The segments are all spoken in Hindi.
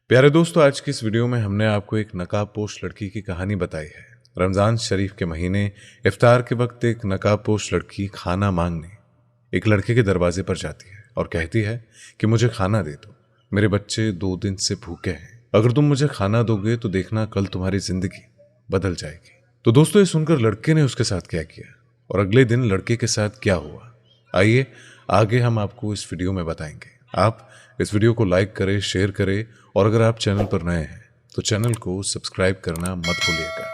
प्यारे दोस्तों, आज की इस वीडियो में हमने आपको एक नकाबपोश लड़की की कहानी बताई है। रमज़ान शरीफ के महीने इफ्तार के वक्त एक नकाबपोश लड़की खाना मांगने एक लड़के के दरवाजे पर जाती है और कहती है कि मुझे खाना दे दो, मेरे बच्चे 2 दिन से भूखे हैं। अगर तुम मुझे खाना दोगे तो देखना कल तुम्हारी जिंदगी बदल जाएगी। तो दोस्तों, ये सुनकर लड़के ने उसके साथ क्या किया और अगले दिन लड़के के साथ क्या हुआ, आइए आगे हम आपको इस वीडियो में बताएंगे। आप इस वीडियो को लाइक करें, शेयर करें और अगर आप चैनल पर नए हैं तो चैनल को सब्सक्राइब करना मत भूलिएगा।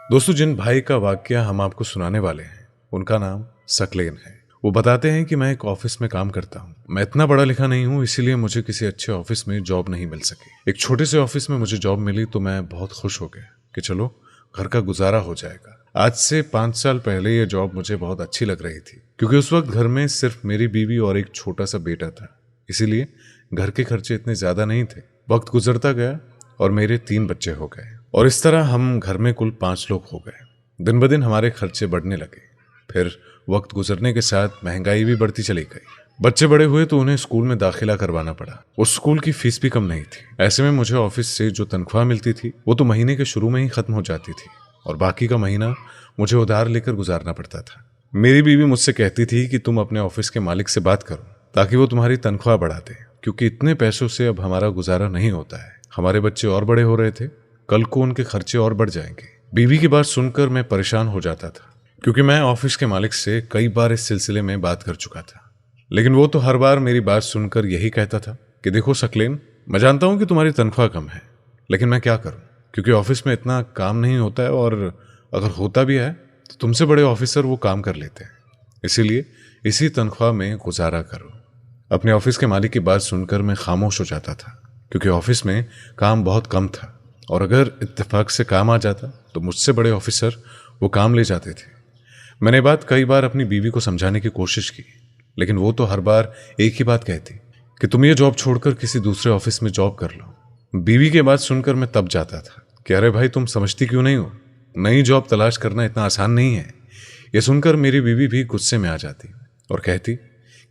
दोस्तों, जिन भाई का वाकया हम आपको सुनाने वाले हैं उनका नाम सकलेन है। वो बताते हैं कि मैं एक ऑफिस में काम करता हूँ। मैं इतना पढ़ा लिखा नहीं हूँ, इसीलिए मुझे किसी अच्छे ऑफिस में जॉब नहीं मिल सकी। एक छोटे से ऑफिस में मुझे जॉब मिली तो मैं बहुत खुश हो गया कि चलो घर का गुजारा हो जाएगा। आज से 5 साल पहले ये जॉब मुझे बहुत अच्छी लग रही थी, क्योंकि उस वक्त घर में सिर्फ मेरी बीवी और एक छोटा सा बेटा था, इसीलिए घर के खर्चे इतने ज्यादा नहीं थे। वक्त गुजरता गया और मेरे 3 बच्चे हो गए और इस तरह हम घर में कुल 5 लोग हो गए। दिन ब दिन हमारे खर्चे बढ़ने लगे। फिर वक्त गुजरने के साथ महंगाई भी बढ़ती चली गई। बच्चे बड़े हुए तो उन्हें स्कूल में दाखिला करवाना पड़ा। उस स्कूल की फीस भी कम नहीं थी। ऐसे में मुझे ऑफिस से जो तनख्वाह मिलती थी वो तो महीने के शुरू में ही खत्म हो जाती थी और बाकी का महीना मुझे उधार लेकर गुजारना पड़ता था। मेरी बीवी मुझसे कहती थी कि तुम अपने ऑफिस के मालिक से बात करो ताकि वो तुम्हारी तनख्वाह बढ़ा दे, क्योंकि इतने पैसों से अब हमारा गुजारा नहीं होता है। हमारे बच्चे और बड़े हो रहे थे, कल को उनके खर्चे और बढ़ जाएंगे। बीवी की बात सुनकर मैं परेशान हो जाता था, क्योंकि मैं ऑफिस के मालिक से कई बार इस सिलसिले में बात कर चुका था, लेकिन वो तो हर बार मेरी बात सुनकर यही कहता था कि देखो सकलेन, मैं जानता हूं कि तुम्हारी तनख्वाह कम है, लेकिन मैं क्या करूं, क्योंकि ऑफिस में इतना काम नहीं होता है और अगर होता भी है तो तुमसे बड़े ऑफिसर वो काम कर लेते हैं, इसीलिए इसी तनख्वाह में गुजारा करो। अपने ऑफिस के मालिक की बात सुनकर मैं खामोश हो जाता था, क्योंकि ऑफिस में काम बहुत कम था और अगर इत्तेफाक से काम आ जाता तो मुझसे बड़े ऑफिसर वो काम ले जाते थे। मैंने बात कई बार अपनी बीवी को समझाने की कोशिश की, लेकिन वो तो हर बार एक ही बात कहती कि तुम ये जॉब छोड़कर किसी दूसरे ऑफिस में जॉब कर लो। बीवी की बात सुनकर मैं तब जाता था कि अरे भाई, तुम समझती क्यों नहीं हो, नई जॉब तलाश करना इतना आसान नहीं है। ये सुनकर मेरी बीवी भी गुस्से में आ जाती और कहती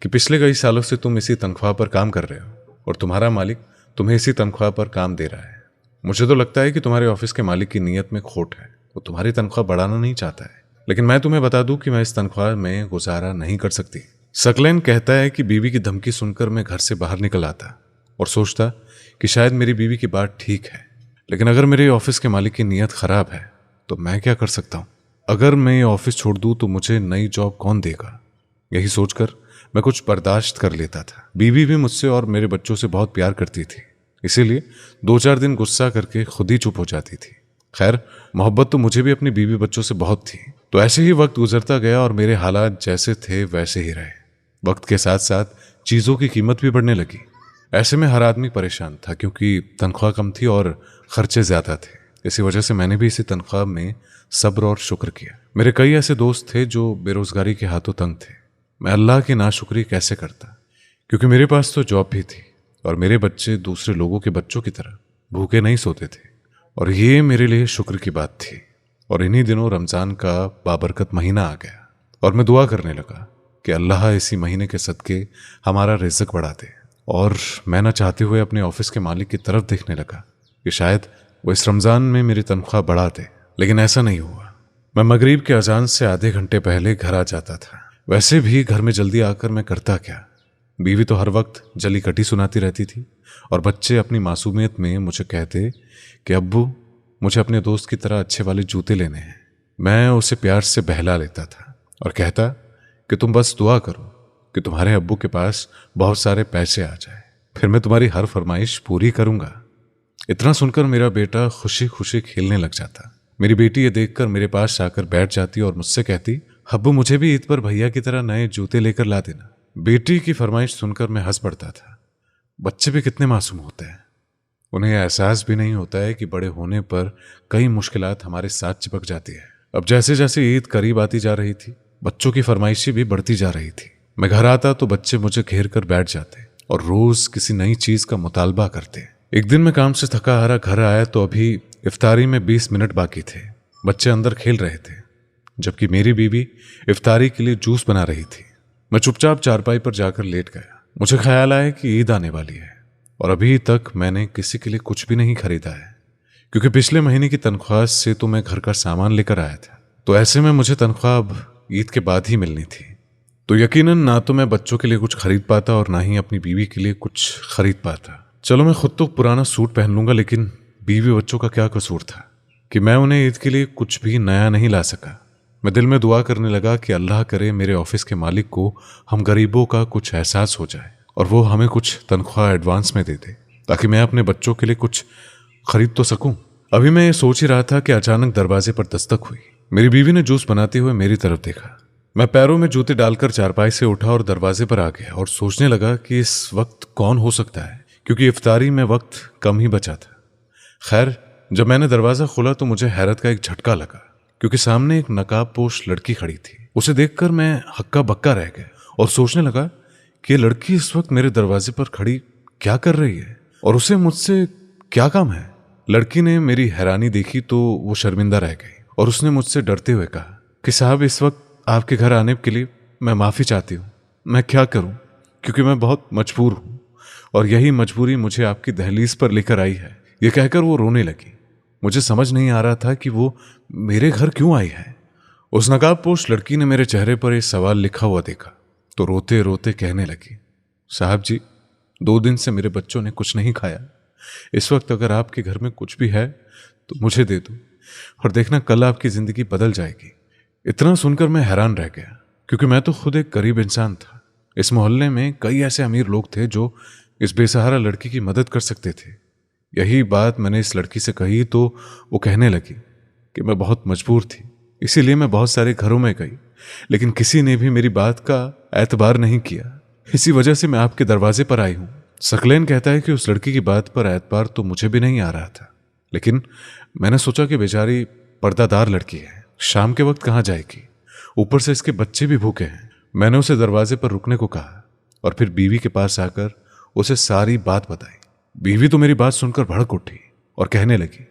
कि पिछले कई सालों से तुम इसी तनख्वाह पर काम कर रहे हो और तुम्हारा मालिक तुम्हें इसी तनख्वाह पर काम दे रहा है। मुझे तो लगता है कि तुम्हारे ऑफिस के मालिक की नीयत में खोट है, वो तुम्हारी तनख्वाह बढ़ाना नहीं चाहता है। लेकिन मैं तुम्हें बता दूं कि मैं इस तनख्वाह में गुजारा नहीं कर सकती। सकलेन कहता है कि बीवी की धमकी सुनकर मैं घर से बाहर निकल आता और सोचता कि शायद मेरी बीवी की बात ठीक है, लेकिन अगर मेरे ऑफिस के मालिक की नीयत खराब है तो मैं क्या कर सकता हूँ। अगर मैं ये ऑफिस छोड़ दूं तो मुझे नई जॉब कौन देगा। यही सोचकर मैं कुछ बर्दाश्त कर लेता था। बीवी भी मुझसे और मेरे बच्चों से बहुत प्यार करती थी, इसीलिए 2-4 दिन गुस्सा करके खुद ही चुप हो जाती थी। खैर, मोहब्बत तो मुझे भी अपनी बीवी बच्चों से बहुत थी। तो ऐसे ही वक्त गुजरता गया और मेरे हालात जैसे थे वैसे ही रहे। वक्त के साथ साथ चीज़ों की कीमत भी बढ़ने लगी। ऐसे में हर आदमी परेशान था, क्योंकि तनख्वाह कम थी और खर्चे ज़्यादा थे। इसी वजह से मैंने भी इसी तनख्वाह में सब्र और शुक्र किया। मेरे कई ऐसे दोस्त थे जो बेरोजगारी के हाथों तंग थे। मैं अल्लाह की नाशुक्री कैसे करता, क्योंकि मेरे पास तो जॉब भी थी और मेरे बच्चे दूसरे लोगों के बच्चों की तरह भूखे नहीं सोते थे, और ये मेरे लिए शुक्र की बात थी। और इन्हीं दिनों रमज़ान का बाबरकत महीना आ गया और मैं दुआ करने लगा कि अल्लाह इसी महीने के सदके हमारा रिज़्क बढ़ा दे। और मैं न चाहते हुए अपने ऑफिस के मालिक की तरफ देखने लगा कि शायद वो इस रमज़ान में मेरी तनख्वाह बढ़ा दे, लेकिन ऐसा नहीं हुआ। मैं मगरिब के अजान से आधे घंटे पहले घर आ जाता था। वैसे भी घर में जल्दी आकर मैं करता क्या, बीवी तो हर वक्त जली कटी सुनाती रहती थी और बच्चे अपनी मासूमियत में मुझे कहते कि अब्बू, मुझे अपने दोस्त की तरह अच्छे वाले जूते लेने हैं। मैं उसे प्यार से बहला लेता था और कहता कि तुम बस दुआ करो कि तुम्हारे अब्बू के पास बहुत सारे पैसे आ जाए, फिर मैं तुम्हारी हर फरमाइश पूरी करूंगा। इतना सुनकर मेरा बेटा खुशी खुशी खेलने लग जाता। मेरी बेटी ये देखकर मेरे पास आकर बैठ जाती और मुझसे कहती, अब्बू मुझे भी ईद पर भैया की तरह नए जूते लेकर ला देना। बेटी की फरमाइश सुनकर मैं हंस पड़ता था। बच्चे भी कितने मासूम होते हैं, उन्हें एहसास भी नहीं होता है कि बड़े होने पर कई मुश्किलात हमारे साथ चिपक जाती है। अब जैसे जैसे ईद करीब आती जा रही थी, बच्चों की फरमाइशें भी बढ़ती जा रही थी। मैं घर आता तो बच्चे मुझे घेर कर बैठ जाते और रोज किसी नई चीज का मुतालबा करते। एक दिन मैं काम से थका हारा घर आया तो अभी इफ्तारी में 20 मिनट बाकी थे। बच्चे अंदर खेल रहे थे, जबकि मेरी बीवी इफ्तारी के लिए जूस बना रही थी। मैं चुपचाप चारपाई पर जाकर लेट गया। मुझे ख्याल आया कि ईद आने वाली है और अभी तक मैंने किसी के लिए कुछ भी नहीं खरीदा है, क्योंकि पिछले महीने की तनख्वाह से तो मैं घर का सामान लेकर आया था। तो ऐसे में मुझे तनख्वाह अब ईद के बाद ही मिलनी थी। तो यकीनन ना तो मैं बच्चों के लिए कुछ खरीद पाता और ना ही अपनी बीवी के लिए कुछ खरीद पाता। चलो मैं खुद तो पुराना सूट पहन लूंगा, लेकिन बीवी बच्चों का क्या कसूर था कि मैं उन्हें ईद के लिए कुछ भी नया नहीं ला सका। मैं दिल में दुआ करने लगा कि अल्लाह करे मेरे ऑफिस के मालिक को हम गरीबों का कुछ एहसास हो जाए और वो हमें कुछ तनख्वाह एडवांस में दे दे, ताकि मैं अपने बच्चों के लिए कुछ खरीद तो सकूं। अभी मैं ये सोच ही रहा था कि अचानक दरवाजे पर दस्तक हुई। मेरी बीवी ने जूस बनाते हुए मेरी तरफ देखा। मैं पैरों में जूते डालकर चारपाई से उठा और दरवाजे पर आ गया और सोचने लगा कि इस वक्त कौन हो सकता है, क्योंकि इफ्तारी में वक्त कम ही बचा था। खैर, जब मैंने दरवाजा खोला तो मुझे हैरत का एक झटका लगा, क्योंकि सामने एक नकाबपोश लड़की खड़ी थी। उसे देखकर मैं हक्का बक्का रह गया और सोचने लगा कि ये लड़की इस वक्त मेरे दरवाजे पर खड़ी क्या कर रही है और उसे मुझसे क्या काम है। लड़की ने मेरी हैरानी देखी तो वो शर्मिंदा रह गई और उसने मुझसे डरते हुए कहा कि साहब, इस वक्त आपके घर आने के लिए मैं माफ़ी चाहती हूँ। मैं क्या करूँ, क्योंकि मैं बहुत मजबूर हूँ और यही मजबूरी मुझे आपकी दहलीज पर लेकर आई है। ये कहकर वो रोने लगी। मुझे समझ नहीं आ रहा था कि वो मेरे घर क्यों आई है। उस नकाबपोश लड़की ने मेरे चेहरे पर एक सवाल लिखा हुआ देखा तो रोते रोते कहने लगी, साहब जी, 2 दिन से मेरे बच्चों ने कुछ नहीं खाया। इस वक्त अगर आपके घर में कुछ भी है तो मुझे दे दो और देखना कल आपकी जिंदगी बदल जाएगी। इतना सुनकर मैं हैरान रह गया, क्योंकि मैं तो खुद एक गरीब इंसान था। इस मोहल्ले में कई ऐसे अमीर लोग थे जो इस बेसहारा लड़की की मदद कर सकते थे। यही बात मैंने इस लड़की से कही तो वो कहने लगी कि मैं बहुत मजबूर थी, इसीलिए मैं बहुत सारे घरों में गई, लेकिन किसी ने भी मेरी बात का एतबार नहीं किया। इसी वजह से मैं आपके दरवाजे पर आई हूँ। सकलेन कहता है कि उस लड़की की बात पर एतबार तो मुझे भी नहीं आ रहा था, लेकिन मैंने सोचा कि बेचारी पर्दादार लड़की है, शाम के वक्त कहाँ जाएगी, ऊपर से इसके बच्चे भी भूखे हैं। मैंने उसे दरवाजे पर रुकने को कहा और फिर बीवी के पास आकर उसे सारी बात बताई। बीवी तो मेरी बात सुनकर भड़क उठी और कहने लगी,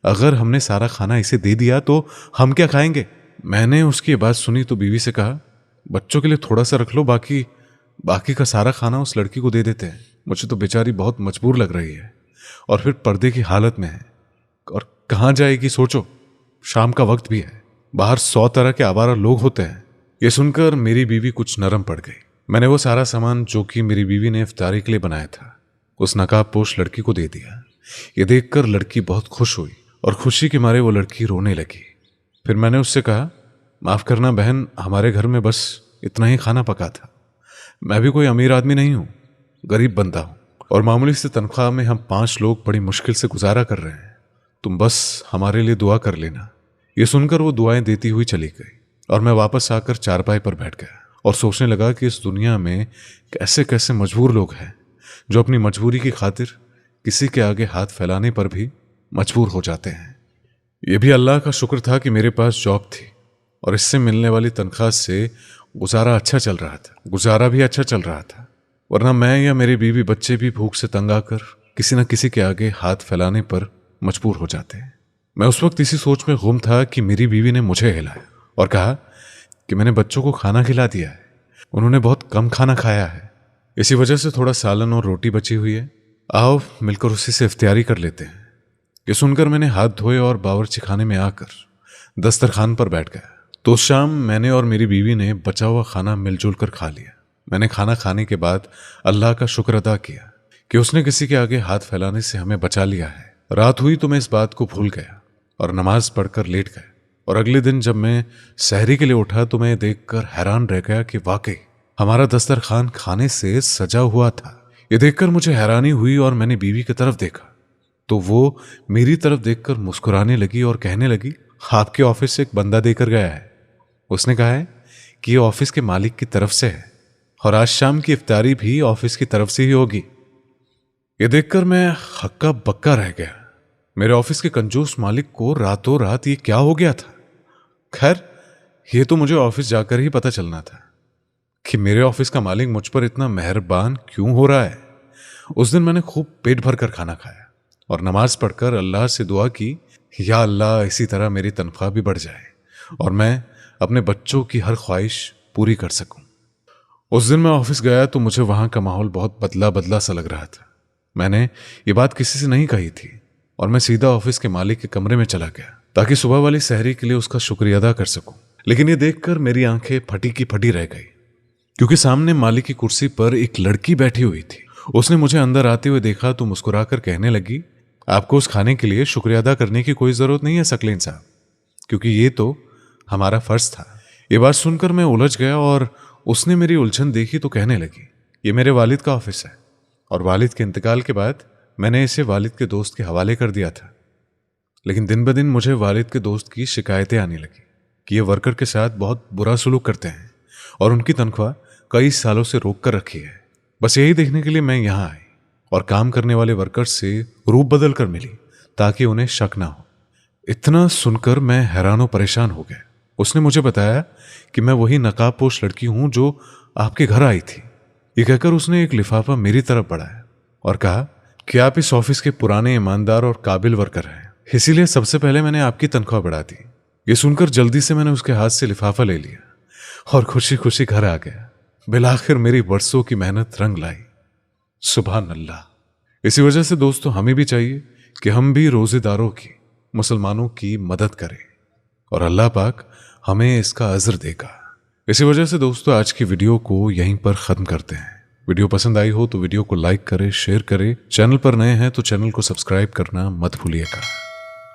अगर हमने सारा खाना इसे दे दिया तो हम क्या खाएंगे। मैंने उसकी बात सुनी तो बीवी से कहा, बच्चों के लिए थोड़ा सा रख लो, बाकी का सारा खाना उस लड़की को दे देते हैं। मुझे तो बेचारी बहुत मजबूर लग रही है और फिर पर्दे की हालत में है और कहाँ जाएगी सोचो, शाम का वक्त भी है, बाहर 100 तरह के आवारा लोग होते हैं। ये सुनकर मेरी बीवी कुछ नरम पड़ गई। मैंने वो सारा सामान जो कि मेरी बीवी ने इफ्तारी के लिए बनाया था उस नकाबपोश लड़की को दे दिया। ये देखकर लड़की बहुत खुश हुई और खुशी के मारे वो लड़की रोने लगी। फिर मैंने उससे कहा, माफ़ करना बहन, हमारे घर में बस इतना ही खाना पका था। मैं भी कोई अमीर आदमी नहीं हूँ, गरीब बंदा हूँ और मामूली से तनख्वाह में हम 5 लोग बड़ी मुश्किल से गुजारा कर रहे हैं। तुम बस हमारे लिए दुआ कर लेना। ये सुनकर वो दुआएं देती हुई चली गई और मैं वापस आकर चारपाई पर बैठ गया और सोचने लगा कि इस दुनिया में कैसे कैसे मजबूर लोग हैं जो अपनी मजबूरी की खातिर किसी के आगे हाथ फैलाने पर भी मजबूर हो जाते हैं। यह भी अल्लाह का शुक्र था कि मेरे पास जॉब थी और इससे मिलने वाली तनख्वाह से गुजारा भी अच्छा चल रहा था, वरना मैं या मेरी बीवी बच्चे भी भूख से तंग आकर किसी न किसी के आगे हाथ फैलाने पर मजबूर हो जाते हैं। मैं उस वक्त इसी सोच में गुम था कि मेरी बीवी ने मुझे हिलाया और कहा कि मैंने बच्चों को खाना खिला दिया है, उन्होंने बहुत कम खाना खाया है, इसी वजह से थोड़ा सालन और रोटी बची हुई है, आओ मिलकर उसी से इफ्तियारी कर लेते हैं। ये सुनकर मैंने हाथ धोए और बावर्ची खाने में आकर दस्तरखान पर बैठ गया। तो उस शाम मैंने और मेरी बीवी ने बचा हुआ खाना मिलजुल कर खा लिया। मैंने खाना खाने के बाद अल्लाह का शुक्र अदा किया कि उसने किसी के आगे हाथ फैलाने से हमें बचा लिया है। रात हुई तो मैं इस बात को भूल गया और नमाज पढ़कर लेट गया और अगले दिन जब मैं सहरी के लिए उठा तो मैं देखकर हैरान रह गया कि वाकई हमारा दस्तरखान खाने से सजा हुआ था। ये देखकर मुझे हैरानी हुई और मैंने बीवी की तरफ देखा तो वो मेरी तरफ देखकर मुस्कुराने लगी और कहने लगी, आपके ऑफिस से एक बंदा देकर गया है, उसने कहा है कि ये ऑफिस के मालिक की तरफ से है और आज शाम की इफ्तारी भी ऑफिस की तरफ से ही होगी। ये देखकर मैं हक्का बक्का रह गया। मेरे ऑफिस के कंजूस मालिक को रातों रात ये क्या हो गया था। खैर, ये तो मुझे ऑफिस जाकर ही पता चलना था कि मेरे ऑफिस का मालिक मुझ पर इतना मेहरबान क्यों हो रहा है। उस दिन मैंने खूब पेट भर कर खाना खाया और नमाज पढ़कर अल्लाह से दुआ की, या अल्लाह इसी तरह मेरी तनख्वाह भी बढ़ जाए और मैं अपने बच्चों की हर ख्वाहिश पूरी कर सकूं। उस दिन मैं ऑफिस गया तो मुझे वहां का माहौल बहुत बदला बदला सा लग रहा था। मैंने ये बात किसी से नहीं कही थी और मैं सीधा ऑफिस के मालिक के कमरे में चला गया ताकि सुबह वाली सहरी के लिए उसका शुक्रिया अदा कर सकूं। लेकिन ये देखकर मेरी आंखें फटी की फटी रह गई, क्योंकि सामने मालिक की कुर्सी पर एक लड़की बैठी हुई थी। उसने मुझे अंदर आते हुए देखा तो मुस्कुराकर कहने लगी, आपको उस खाने के लिए शुक्रिया अदा करने की कोई जरूरत नहीं है सकलेन साहब, क्योंकि ये तो हमारा फर्ज था। ये बात सुनकर मैं उलझ गया और उसने मेरी उलझन देखी तो कहने लगी, ये मेरे वालिद का ऑफिस है और वालिद के इंतकाल के बाद मैंने इसे वालिद के दोस्त के हवाले कर दिया था। लेकिन दिन ब दिन मुझे वालिद के दोस्त की शिकायतें आने लगी कि ये वर्कर के साथ बहुत बुरा सलूक करते हैं और उनकी तनख्वाह कई सालों से रोक कर रखी है। बस यही देखने के लिए मैं यहाँ आई और काम करने वाले वर्कर्स से रूप बदल कर मिली ताकि उन्हें शक ना हो। इतना सुनकर मैं हैरान और परेशान हो गया। उसने मुझे बताया कि मैं वही नकाबपोश लड़की हूं जो आपके घर आई थी। ये कहकर उसने एक लिफाफा मेरी तरफ बढ़ाया और कहा कि आप इस ऑफिस के पुराने ईमानदार और काबिल वर्कर हैं, इसीलिए सबसे पहले मैंने आपकी तनख्वाह बढ़ा दी। ये सुनकर जल्दी से मैंने उसके हाथ से लिफाफा ले लिया और खुशी खुशी घर आ गया। बिलाखिर मेरी बरसों की मेहनत रंग लाई। सुभान अल्लाह। इसी वजह से दोस्तों हमें भी चाहिए कि हम भी रोजेदारों की, मुसलमानों की मदद करें और अल्लाह पाक हमें इसका अजर देगा। इसी वजह से दोस्तों आज की वीडियो को यहीं पर खत्म करते हैं। वीडियो पसंद आई हो तो वीडियो को लाइक करें, शेयर करें। चैनल पर नए हैं तो चैनल को सब्सक्राइब करना मत भूलिएगा।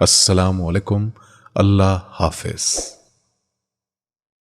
अस्सलाम वालेकुम। अल्लाह हाफिज।